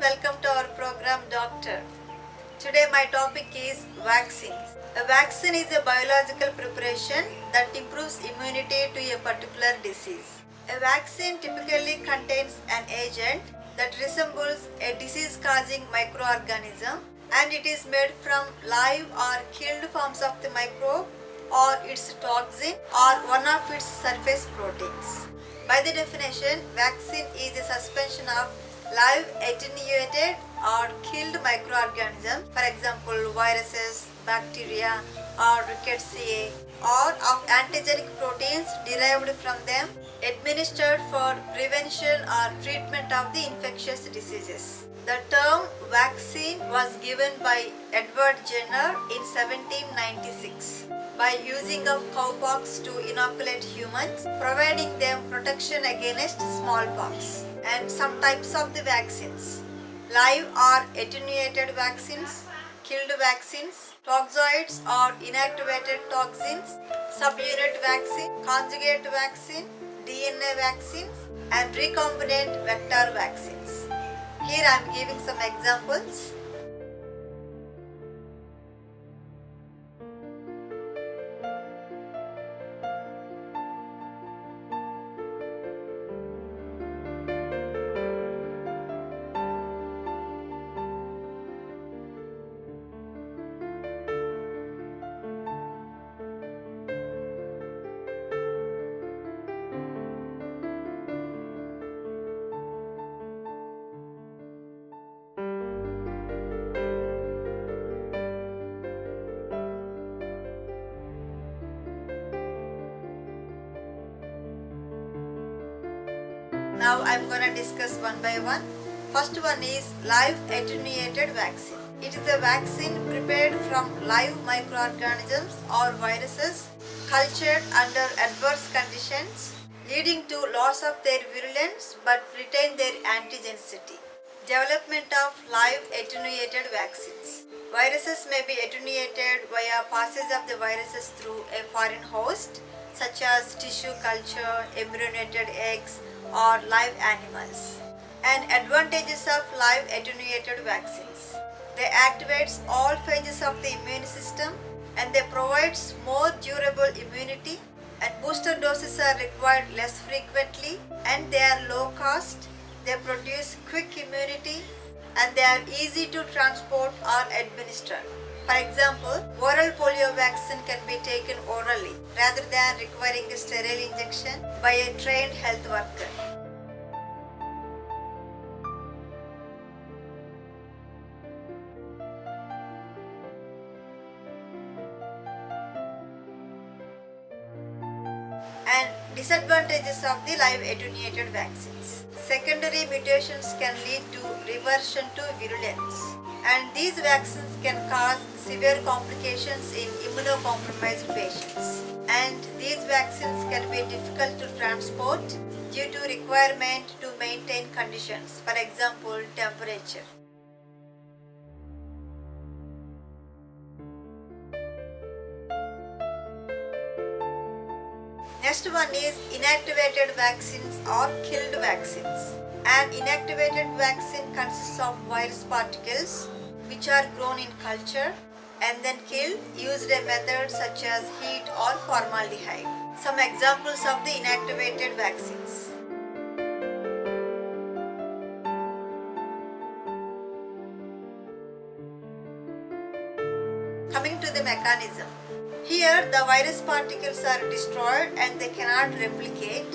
welcome to our program Doctor. Today my topic is vaccines. A vaccine is a biological preparation that improves immunity to a particular disease. A vaccine typically contains an agent that resembles a disease-causing microorganism, and it is made from live or killed forms of the microbe or its toxin or one of its surface proteins. By the definition, vaccine is a suspension of live attenuated or killed microorganisms, for example viruses, bacteria or rickettsia, or of antigenic proteins derived from them, administered for prevention or treatment of the infectious diseases. The term vaccine was given by Edward Jenner in 1796 by using of cowpox to inoculate humans, providing them protection against smallpox. And some types of the vaccines: live or attenuated vaccines, killed vaccines, toxoids or inactivated toxins, subunit vaccine, conjugate vaccine, DNA vaccines, and recombinant vector vaccines. Here I am giving some examples. Now I am going to discuss one by one. First one is live attenuated vaccine. It is a vaccine prepared from live microorganisms or viruses cultured under adverse conditions, leading to loss of their virulence but retain their antigenicity. Development of live attenuated vaccines. Viruses may be attenuated via passage of the viruses through a foreign host, such as tissue culture, embryonated eggs, or live animals. And advantages of live attenuated vaccines: they activates all phases of the immune system, and they provides more durable immunity, and booster doses are required less frequently, and they are low cost, they produce quick immunity, and they are easy to transport or administer. For example, oral polio vaccine can be taken orally rather than requiring a sterile injection by a trained health worker. And disadvantages of the live attenuated vaccines. Secondary mutations can lead to reversion to virulence, and these vaccines can cause severe complications in immunocompromised patients. And these vaccines can be difficult to transport due to requirement to maintain conditions, for example temperature. Next one is inactivated vaccines or killed vaccines. An inactivated vaccine consists of virus particles which are grown in culture and then killed using a method such as heat or formaldehyde. Some examples of the inactivated vaccines: coming to the mechanism. Here the virus particles are destroyed and they cannot replicate,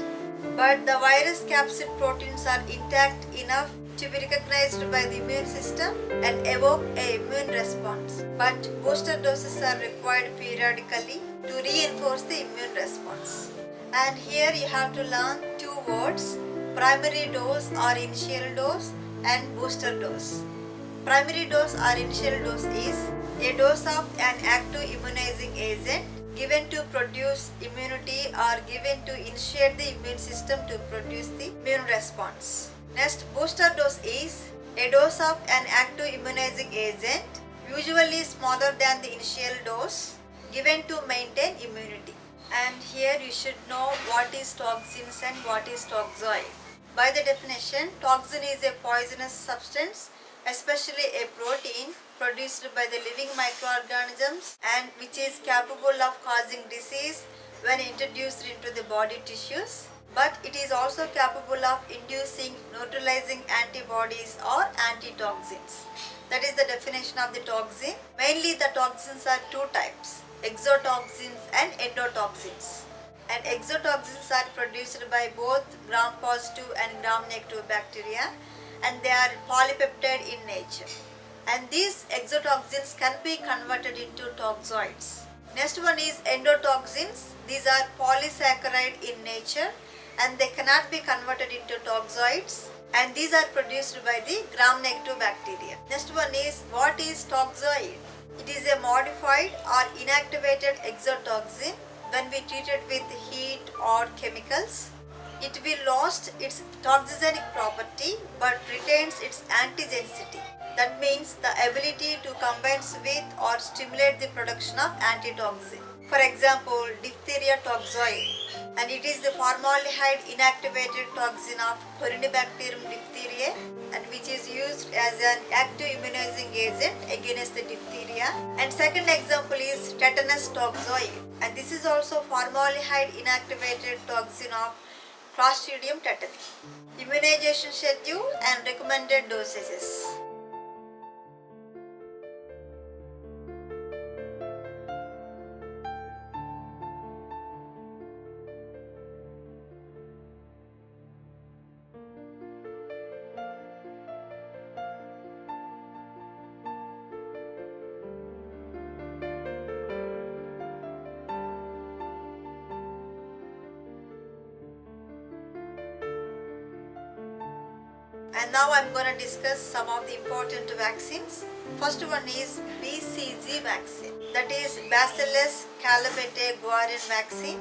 but the virus capsid proteins are intact enough to be recognized by the immune system and evoke an immune response. But booster doses are required periodically to reinforce the immune response. And here you have to learn two words: primary dose or initial dose and booster dose. Primary dose or initial dose is a dose of an active immunizing agent given to produce immunity or given to initiate the immune system to produce the immune response. Next, booster dose is a dose of an active immunizing agent, usually smaller than the initial dose, given to maintain immunity. And here you should know what is toxins and what is toxoid. By the definition, toxin is a poisonous substance especially a protein produced by the living microorganisms and which is capable of causing disease when introduced into the body tissues, but it is also capable of inducing neutralizing antibodies or antitoxins. That is the definition of the toxin. Mainly the toxins are two types, exotoxins and endotoxins. And exotoxins are produced by both gram-positive and gram-negative bacteria, and they are polypeptide in nature. And these exotoxins can be converted into toxoids. Next one is endotoxins. These are polysaccharide in nature and they cannot be converted into toxoids, and these are produced by the gram-negative bacteria. Next one is, what is toxoid? It is a modified or inactivated exotoxin when we treat it with heat or chemicals. It will lose its toxigenic property but retains its antigenicity. That means the ability to combine with or stimulate the production of antitoxin. For example, diphtheria toxoid, and it is the formaldehyde inactivated toxin of Corynebacterium diphtheriae, and which is used as an active immunizing agent against the diphtheria. And second example is tetanus toxoid, and this is also formaldehyde inactivated toxin of Clostridium tetani. Immunization schedule and recommended dosages. And now I'm going to discuss some of the important vaccines. First one is BCG vaccine, that is Bacillus calmette guerin vaccine.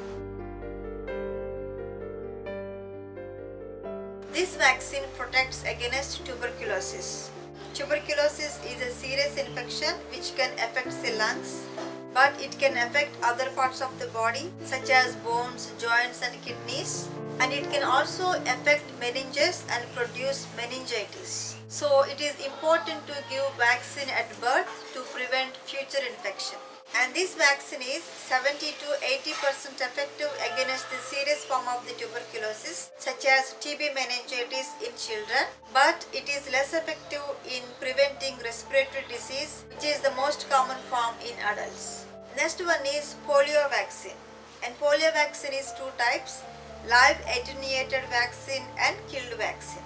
This vaccine protects against tuberculosis. Tuberculosis is a serious infection which can affect the lungs, but it can affect other parts of the body such as bones, joints and kidneys. And it can also affect meninges and produce meningitis. So it is important to give vaccine at birth to prevent future infection. And this vaccine is 70 to 80% effective against the serious form of the tuberculosis such as TB meningitis in children, but it is less effective in preventing respiratory disease, which is the most common form in adults. Next one is polio vaccine. And polio vaccine is two types, live attenuated vaccine and killed vaccine.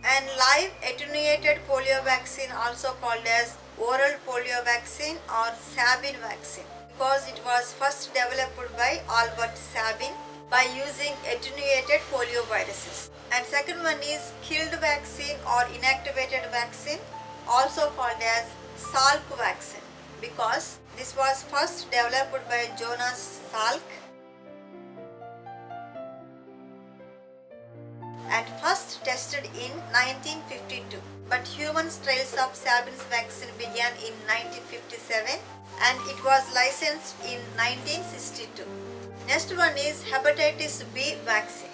And live attenuated polio vaccine, also called as oral polio vaccine or Sabin vaccine, because it was first developed by Albert Sabin by using attenuated polio viruses. And second one is killed vaccine or inactivated vaccine, also called as Salk vaccine, because this was first developed by Jonas Salk and first tested in 1952. But human trials of Sabin's vaccine began in 1957 and it was licensed in 1962. Next one is hepatitis B vaccine.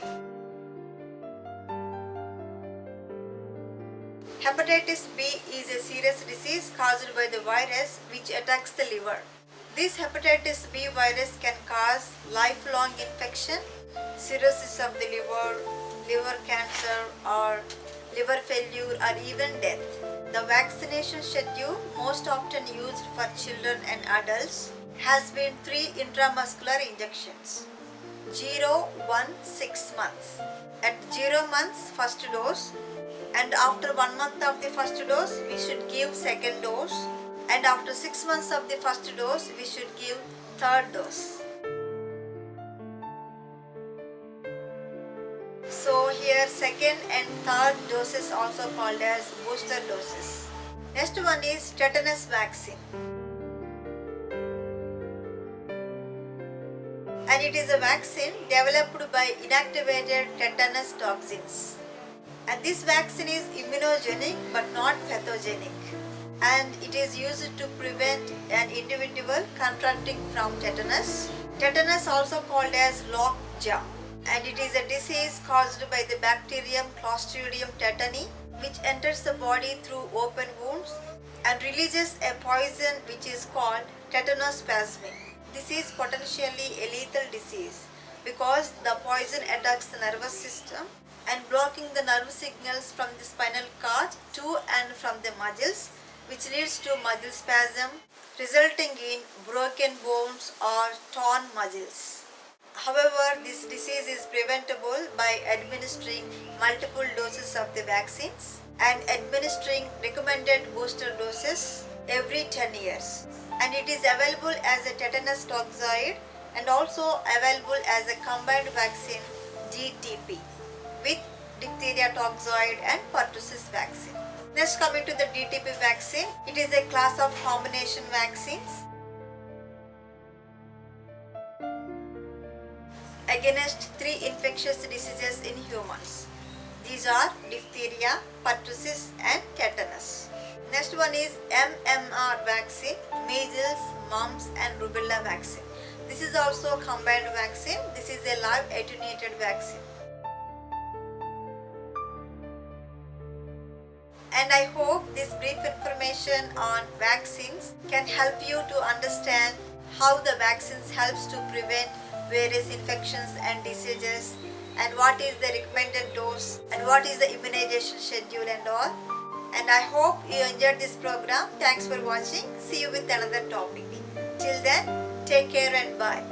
Hepatitis B is a serious disease caused by the virus which attacks the liver. This hepatitis B virus can cause lifelong infection, cirrhosis of the liver, liver cancer or liver failure or even death. The vaccination schedule most often used for children and adults has been 3 intramuscular injections, 0, 1, 6 months. At 0 months first dose, and after 1 month of the first dose we should give second dose, and after 6 months of the first dose we should give third dose. So here second and third doses also called as booster doses. Next one is tetanus vaccine. And it is a vaccine developed by inactivated tetanus toxins. And this vaccine is immunogenic but not pathogenic. And it is used to prevent an individual contracting from tetanus. Tetanus also called as lockjaw. and it is a disease caused by the bacterium Clostridium tetani, which enters the body through open wounds and releases a poison which is called tetanospasmin. This is potentially a lethal disease because the poison attacks the nervous system and blocking the nerve signals from the spinal cord to and from the muscles, which leads to muscle spasm, resulting in broken bones or torn muscles. However, this disease is preventable by administering multiple doses of the vaccines and administering recommended booster doses every 10 years. And it is available as a tetanus toxoid and also available as a combined vaccine DTP with diphtheria toxoid and pertussis vaccine. Next, coming to the DTP vaccine, it is a class of combination vaccines against 3 infectious diseases in humans. These are diphtheria, pertussis and tetanus. Next one is MMR vaccine, measles, mumps and rubella vaccine. This is also a combined vaccine. This is a live attenuated vaccine. And I hope this brief information on vaccines can help you to understand how the vaccines helps to prevent various infections and diseases, and what is the recommended dose and what is the immunization schedule and all. And I hope you enjoyed this program. Thanks for watching. See you with another topic. Till then, take care and bye.